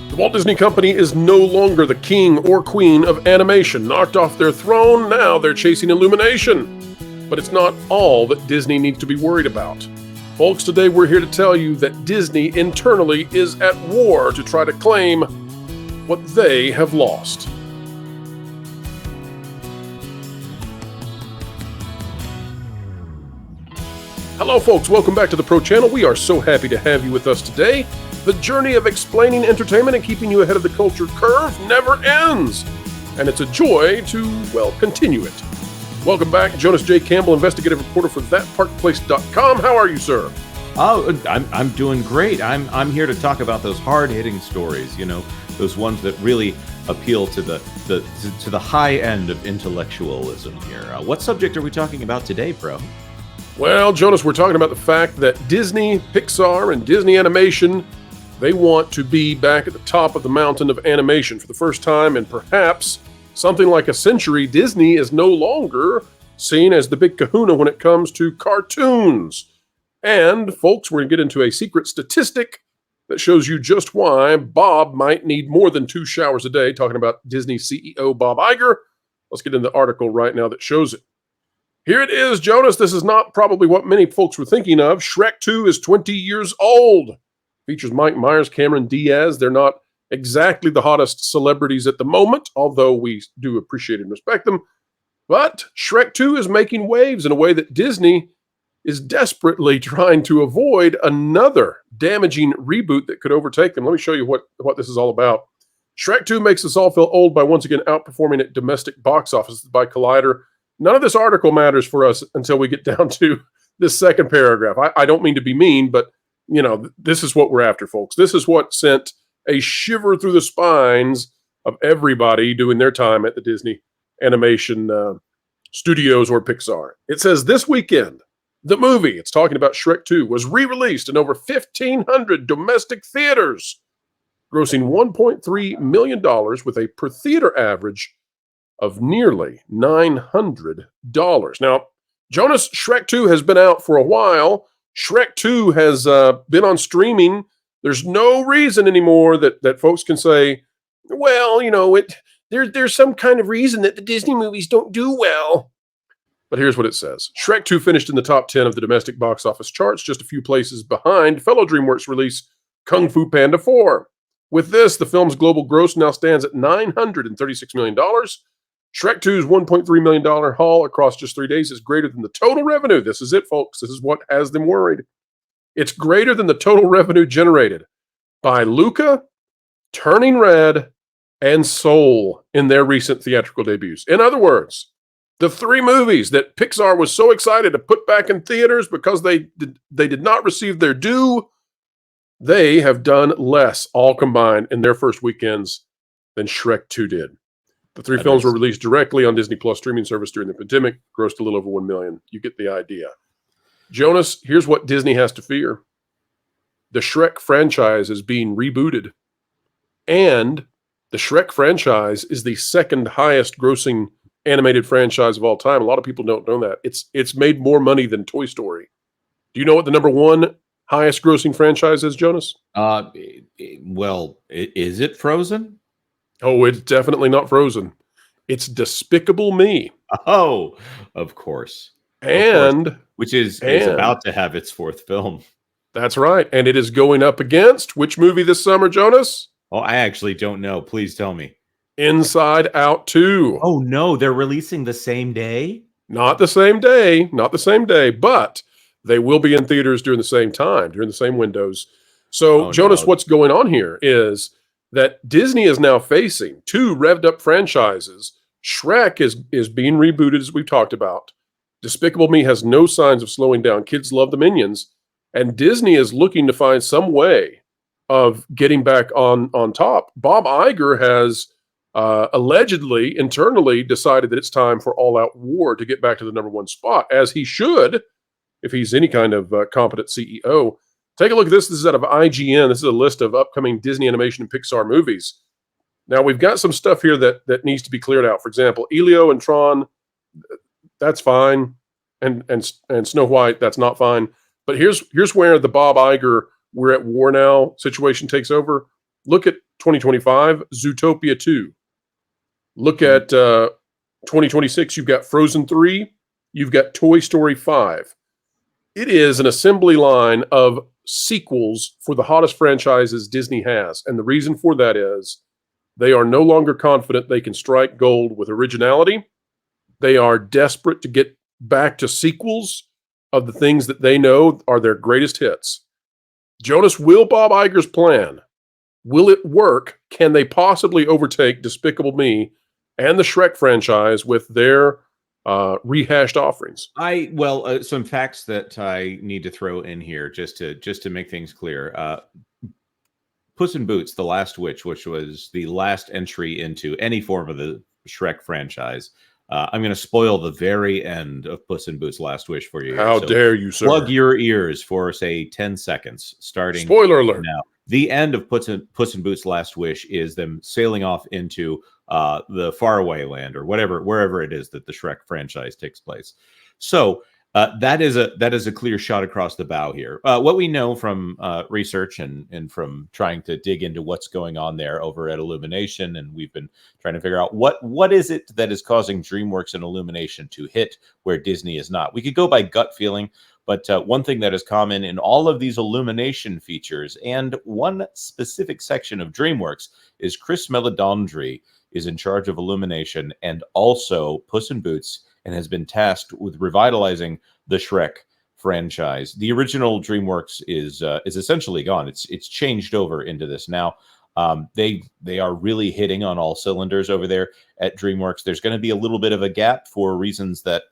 The Walt Disney Company is no longer the king or queen of animation. Knocked off their throne, now they're chasing Illumination. But it's not all that Disney needs to be worried about. Folks, today we're here to tell you that Disney internally is at war to try to claim what they have lost. Hello folks, welcome back to the Pro Channel. We are so happy to have you with us today. The journey of explaining entertainment and keeping you ahead of the culture curve never ends. And it's a joy to, well, continue it. Welcome back, Jonas J. Campbell, investigative reporter for ThatParkPlace.com. How are you, sir? Oh, I'm doing great. I'm here to talk about those hard-hitting stories, you know, those ones that really appeal to the high end of intellectualism here. What subject are we talking about today, Pro? Well, Jonas, we're talking about the fact that Disney, Pixar, and Disney Animation, they want to be back at the top of the mountain of animation for the first time in perhaps something like a century. Disney is no longer seen as the big kahuna when it comes to cartoons. And, folks, we're going to get into a secret statistic that shows you just why Bob might need more than 2 showers a day, talking about Disney CEO Bob Iger. Let's get into the article right now that shows it. Here it is, Jonas. This is not probably what many folks were thinking of. Shrek 2 is 20 years old. Features Mike Myers, Cameron Diaz. They're not exactly the hottest celebrities at the moment, although we do appreciate and respect them. But Shrek 2 is making waves in a way that Disney is desperately trying to avoid another damaging reboot that could overtake them. Let me show you what this is all about. Shrek 2 makes us all feel old by once again outperforming at domestic box office by Collider. None of this article matters for us until we get down to this second paragraph. I don't mean to be mean, but you know, this is what we're after, folks. This is what sent a shiver through the spines of everybody doing their time at the Disney Animation Studios or Pixar. It says this weekend, the movie, it's talking about Shrek 2, was re-released in over 1,500 domestic theaters, grossing $1.3 million with a per theater average of nearly $900. Now, Jonas, Shrek 2 has been out for a while. Shrek 2 has been on streaming. There's no reason anymore that folks can say, well, you know, there's some kind of reason that the Disney movies don't do well. But here's what it says. Shrek 2 finished in the top 10 of the domestic box office charts, just a few places behind fellow DreamWorks release Kung Fu Panda 4. With this, the film's global gross now stands at $936 million. Shrek 2's $1.3 million haul across just 3 days is greater than the total revenue. This is it, folks. This is what has them worried. It's greater than the total revenue generated by Luca, Turning Red, and Soul in their recent theatrical debuts. In other words, the 3 movies that Pixar was so excited to put back in theaters because they did not receive their due, they have done less, all combined, in their first weekends than Shrek 2 did. The 3 films were released directly on Disney Plus streaming service during the pandemic, grossed a little over $1 million. You get the idea. Jonas, here's what Disney has to fear. The Shrek franchise is being rebooted. And the Shrek franchise is the second highest grossing animated franchise of all time. A lot of people don't know that. It's made more money than Toy Story. Do you know what the number 1 highest grossing franchise is, Jonas? Well, is it Frozen? Oh, it's definitely not Frozen. It's Despicable Me. Oh, of course. Which is about to have its 4th film. That's right. And it is going up against which movie this summer, Jonas? Oh, I actually don't know. Please tell me. Inside Out 2. Oh, no. They're releasing the same day? Not the same day. Not the same day. But they will be in theaters during the same time, during the same windows. So, Jonas, what's going on here is that Disney is now facing 2 revved-up franchises. Shrek is being rebooted, as we've talked about. Despicable Me has no signs of slowing down. Kids love the Minions. And Disney is looking to find some way of getting back on top. Bob Iger has allegedly, internally, decided that it's time for all-out war to get back to the number 1 spot, as he should, if he's any kind of competent CEO. Take a look at this. This is out of IGN. This is a list of upcoming Disney Animation and Pixar movies. Now, we've got some stuff here that needs to be cleared out. For example, Elio and Tron, that's fine. And Snow White, that's not fine. But here's where the Bob Iger, we're at war now situation takes over. Look at 2025, Zootopia 2. Look at 2026, you've got Frozen 3, you've got Toy Story 5. It is an assembly line of sequels for the hottest franchises Disney has. And the reason for that is they are no longer confident they can strike gold with originality. They are desperate to get back to sequels of the things that they know are their greatest hits. Jonas, will Bob Iger's plan, will it work? Can they possibly overtake Despicable Me and the Shrek franchise with their rehashed offerings? Some facts that I need to throw in here just to make things clear. Puss in Boots: The Last Witch, which was the last entry into any form of the Shrek franchise. I'm going to spoil the very end of Puss in Boots: Last Wish for you. How dare you, sir? Plug your ears for, say, 10 seconds, starting spoiler alert now. The end of Puss in Boots: Last Wish is them sailing off into the faraway land, or wherever it is that the Shrek franchise takes place. So that is a clear shot across the bow here. What we know from research and from trying to dig into what's going on there over at Illumination, and we've been trying to figure out what is it that is causing DreamWorks and Illumination to hit where Disney is not. We could go by gut feeling, but one thing that is common in all of these Illumination features and one specific section of DreamWorks is Chris Meledandri is in charge of Illumination and also Puss in Boots, and has been tasked with revitalizing the Shrek franchise. The original DreamWorks is essentially gone. It's changed over into this now. They are really hitting on all cylinders over there at DreamWorks. There's going to be a little bit of a gap for reasons that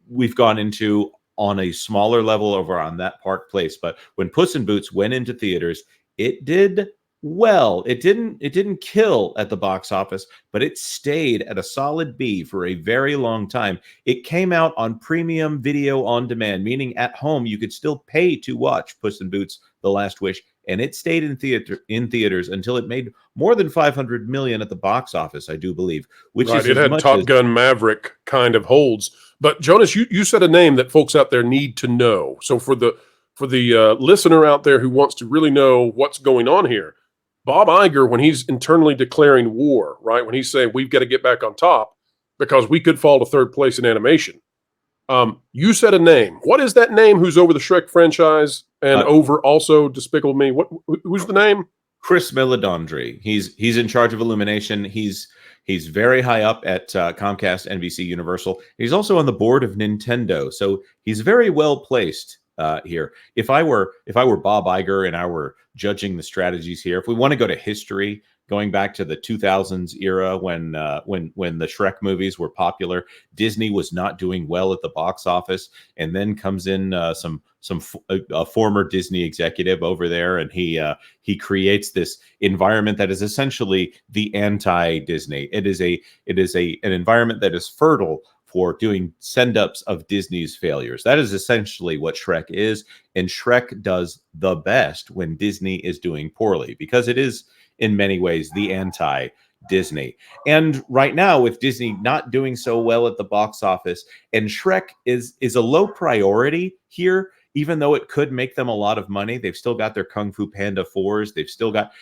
we've gone into on a smaller level over on that Park Place. But when Puss in Boots went into theaters, it did well. It didn't kill at the box office, but it stayed at a solid B for a very long time. It came out on premium video on demand, meaning at home you could still pay to watch Puss in Boots: The Last Wish, and it stayed in theaters until it made more than $500 million at the box office, I do believe. Which right, is it had Top Gun Maverick kind of holds. But Jonas, you said a name that folks out there need to know. So for the listener out there who wants to really know what's going on here, Bob Iger, when he's internally declaring war, right, when he's saying we've got to get back on top because we could fall to third place in animation, you said a name. What is that name who's over the Shrek franchise and over also Despicable Me? Who's the name? Chris Meledandri. He's in charge of Illumination. He's very high up at Comcast, NBC Universal. He's also on the board of Nintendo, so he's very well placed here. If I were Bob Iger and I were judging the strategies here, if we want to go to history, going back to the 2000s era when the Shrek movies were popular, Disney was not doing well at the box office, and then comes in a former Disney executive over there, and he creates this environment that is essentially the anti-Disney. It is an environment that is fertile for doing send-ups of Disney's failures. That is essentially what Shrek is, and Shrek does the best when Disney is doing poorly, because it is in many ways the anti-Disney. And right now, with Disney not doing so well at the box office, and Shrek is a low priority here, even though it could make them a lot of money. They've still got their Kung Fu Panda 4s. They've still got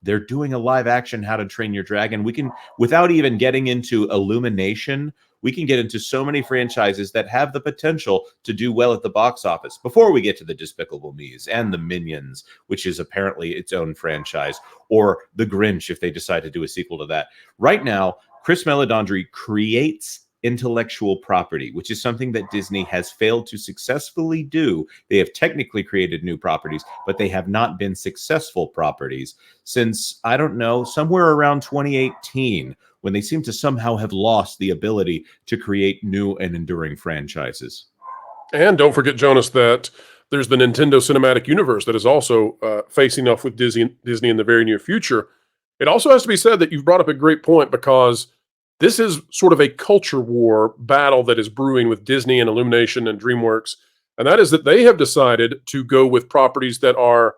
they're doing a live action How to Train Your Dragon. We can, without even getting into Illumination, we can get into so many franchises that have the potential to do well at the box office before we get to the Despicable Me's and the Minions, which is apparently its own franchise, or the Grinch if they decide to do a sequel to that. Right now, Chris Meledandri creates intellectual property, which is something that Disney has failed to successfully do. They have technically created new properties, but they have not been successful properties since, I don't know, somewhere around 2018, when they seem to somehow have lost the ability to create new and enduring franchises. And don't forget, Jonas, that there's the Nintendo Cinematic Universe that is also facing off with Disney in the very near future. It also has to be said that you've brought up a great point, because this is sort of a culture war battle that is brewing with Disney and Illumination and DreamWorks. And that is that they have decided to go with properties that are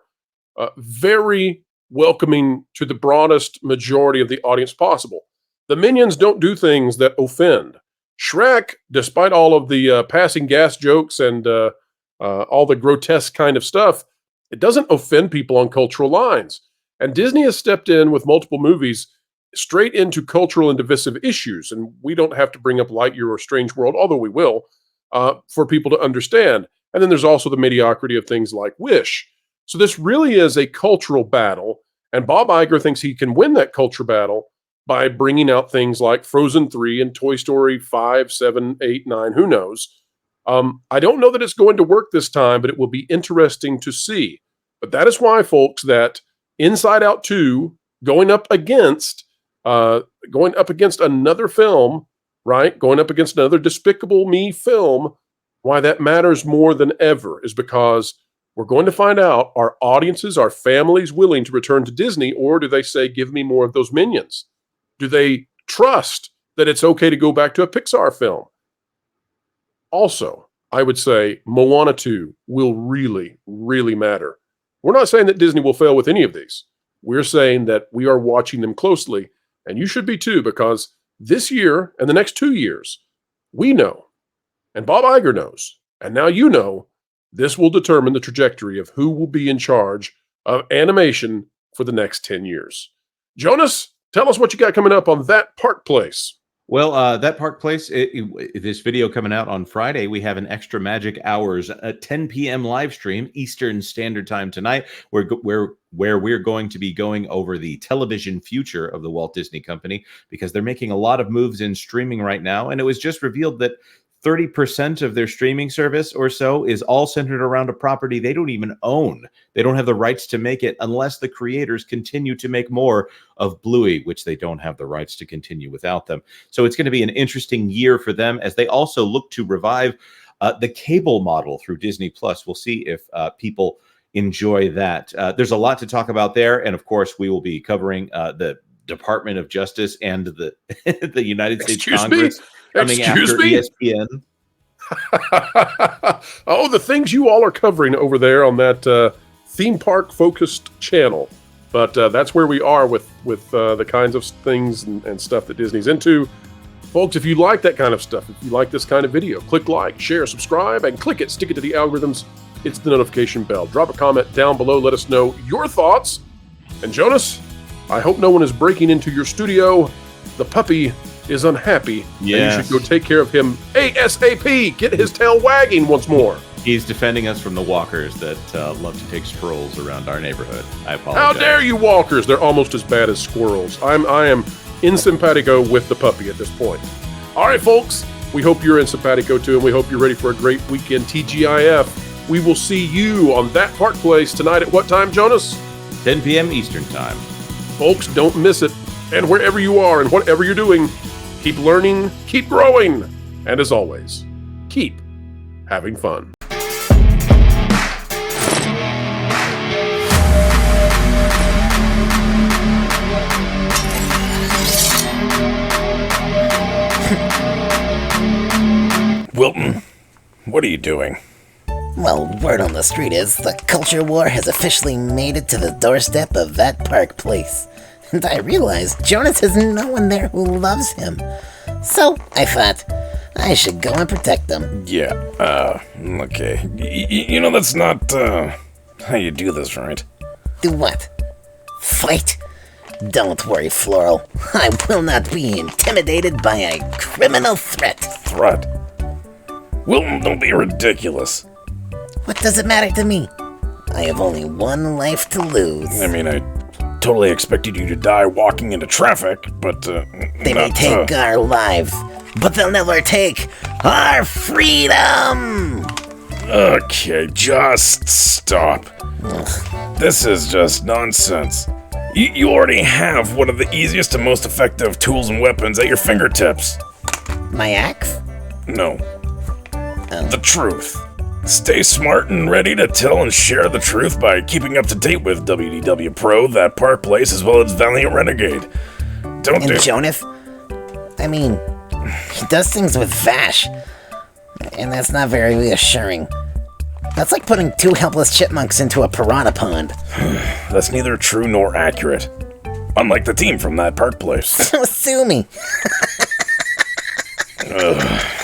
very welcoming to the broadest majority of the audience possible. The Minions don't do things that offend. Shrek, despite all of the passing gas jokes and all the grotesque kind of stuff, it doesn't offend people on cultural lines. And Disney has stepped in with multiple movies straight into cultural and divisive issues. And we don't have to bring up Lightyear or Strange World, although we will, for people to understand. And then there's also the mediocrity of things like Wish. So this really is a cultural battle. And Bob Iger thinks he can win that culture battle by bringing out things like Frozen 3 and Toy Story 5, 7, 8, 9, who knows. I don't know that it's going to work this time, but it will be interesting to see. But that is why, folks, that Inside Out 2 going up against another film, right? Going up against another Despicable Me film, why that matters more than ever is because we're going to find out, are audiences, are families willing to return to Disney, or do they say, give me more of those Minions? Do they trust that it's okay to go back to a Pixar film? Also, I would say Moana 2 will really, really matter. We're not saying that Disney will fail with any of these. We're saying that we are watching them closely, and you should be too, because this year and the next 2 years, we know, and Bob Iger knows, and now you know, this will determine the trajectory of who will be in charge of animation for the next 10 years. Jonas, tell us what you got coming up on That Park Place. Well, That Park Place, this video coming out on Friday, we have an Extra Magic Hours, a 10 p.m. live stream, Eastern Standard Time tonight, where we're going to be going over the television future of the Walt Disney Company, because they're making a lot of moves in streaming right now. And it was just revealed that 30% of their streaming service or so is all centered around a property they don't even own. They don't have the rights to make it unless the creators continue to make more of Bluey, which they don't have the rights to continue without them. So it's going to be an interesting year for them as they also look to revive the cable model through Disney Plus. We'll see if people enjoy that. There's a lot to talk about there. And of course, we will be covering the Department of Justice and the the United States Congress coming after ESPN. Oh, the things you all are covering over there on that theme park focused channel. But that's where we are with the kinds of things and stuff that Disney's into. Folks, if you like that kind of stuff, if you like this kind of video, click like, share, subscribe, and click it. Stick it to the algorithms. It's the notification bell. Drop a comment down below. Let us know your thoughts. And Jonas, I hope no one is breaking into your studio. The puppy is unhappy. Yes. And you should go take care of him ASAP. Get his tail wagging once more. He's defending us from the walkers that love to take strolls around our neighborhood. I apologize. How dare you, walkers? They're almost as bad as squirrels. I am in simpatico with the puppy at this point. All right, folks. We hope you're in simpatico too, and we hope you're ready for a great weekend TGIF. We will see you on That Park Place tonight at what time, Jonas? 10 p.m. Eastern Time. Folks, don't miss it. And wherever you are and whatever you're doing, keep learning, keep growing, and as always, keep having fun. Wilton, what are you doing? Well, word on the street is the culture war has officially made it to the doorstep of That Park Place. And I realized Jonas has no one there who loves him. So I thought I should go and protect them. Yeah, okay. You know that's not, how you do this, right? Do what? Fight? Don't worry, Floral. I will not be intimidated by a criminal threat. Threat? Wilton, don't be ridiculous. What does it matter to me? I have only one life to lose. I mean, I totally expected you to die walking into traffic, but, They may take our lives, but they'll never take our freedom! Okay, just stop. This is just nonsense. You already have one of the easiest and most effective tools and weapons at your fingertips. My axe? No. Oh. The truth. Stay smart and ready to tell and share the truth by keeping up to date with WDW Pro, That Park Place, as well as Valiant Renegade. And Jonas? I mean, he does things with Vash, and that's not very reassuring. That's like putting two helpless chipmunks into a piranha pond. That's neither true nor accurate. Unlike the team from That Park Place. Sue me. Ugh.